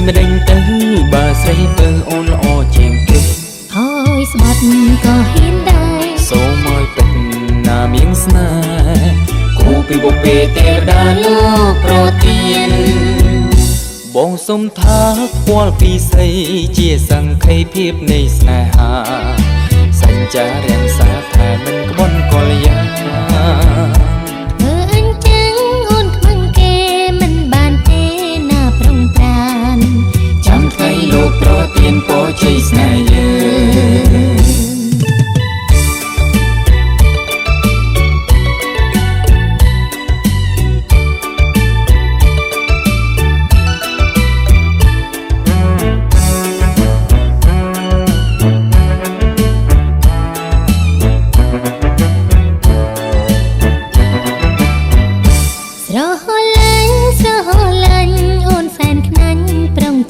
មិនដេញទៅបើស្រីពើអូនល្អជាងគេហើយស្បត់ក៏ហ៊ានដែរសូមឲ្យពិតណាមៀងស្នេហ៍គូពីបុព្វេទេវតាលោកប្រទានបងសុំថាខ្វល់ពីស្អីជាសង្ខេបភាពនៃស្នេហាសញ្ចារាំងសាថែមិនក្បន់កលយាធ្វើអញ្ចឹងអូនខ្មាំងគេមិនបានទេណាប្រុងប្រានចាំថ្ងៃលោកប្រទានពរជ័យស្នេហ៍យើង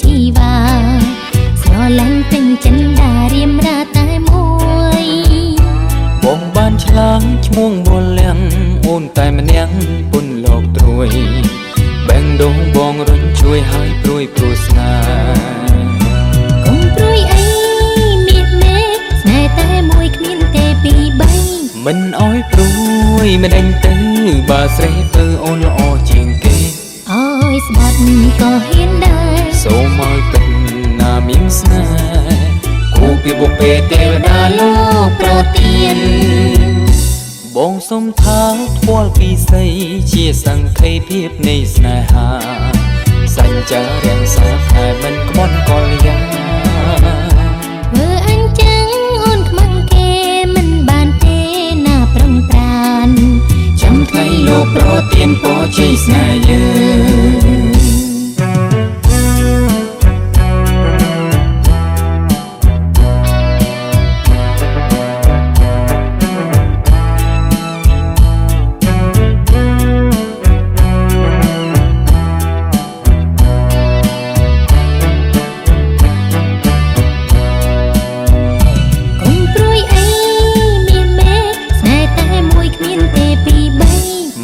ជីវ៉ាស្រឡាញ់ពេញចិនដារៀមរាតែមួយបងបានឆ្លងឈ្មោះបលៀងអូនតែម្នាក់ពុនលោកត្រួយបែងដងបងរុញជួយឲ្យព្រួយព្រោះស្នេហ៍កុំព្រួយអីមានមេស្នេហ៍តែមួយគ្មានទេពីរបីមិនអោយព្រួយមិនដេញទៅបើស្រីពើអូនល្អជាងគេអើយស្បត់ក៏ហ៊ានដែរសូមឲ្យពិតណាមៀងស្នេហ៍គូពីបុព្វេទេវតាលោកប្រទានបងសុំថាខ្វល់ពីស្អីជាសង្ខេបភាពនៃស្នេហាសញ្ចារាំងសាថែមិនក្បន់កលយាធ្វើអញ្ចឹងអូនខ្មាំងគេមិនបានទេណាប្រុងប្រានចាំថ្ងៃលោកប្រទានពរជ័យស្នេហ៍យើង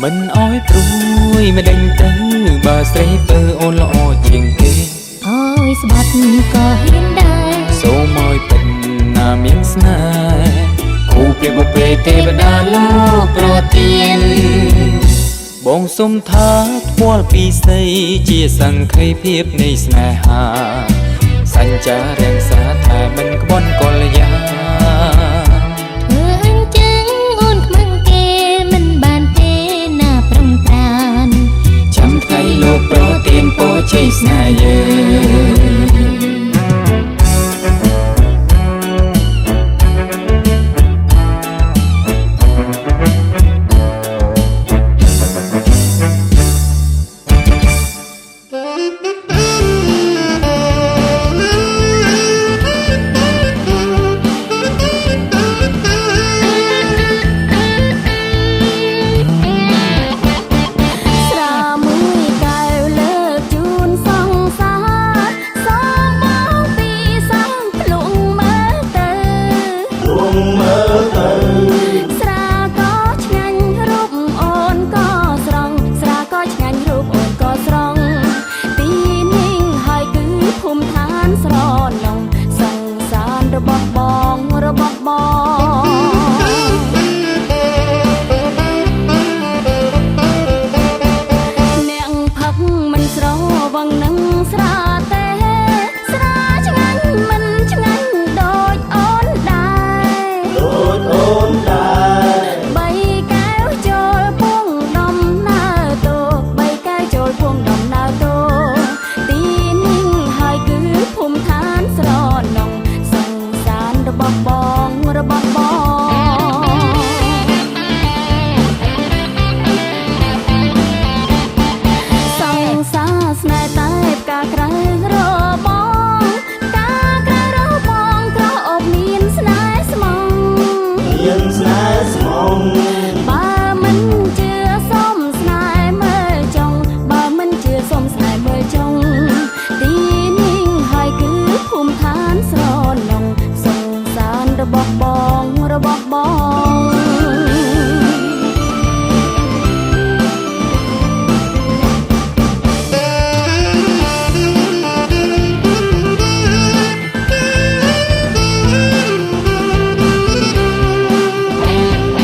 មិនអោយព្រួយមិនដេញទៅបើស្រីពើអូនល្អជាងគេអើយស្បត់ក៏ហ៊ានដែរសូមឲ្យពិតណាមៀងស្នេហ៍គូពីបុព្វេទេវតាលោកប្រទានបងសុំថាខ្វល់ពីស្អីជាសង្ខេបភាពនៃស្នេហាសញ្ចារាំងសាថែមិនក្បន់កលយាលោកប្រទានពរជ័យស្នេហ៍យើង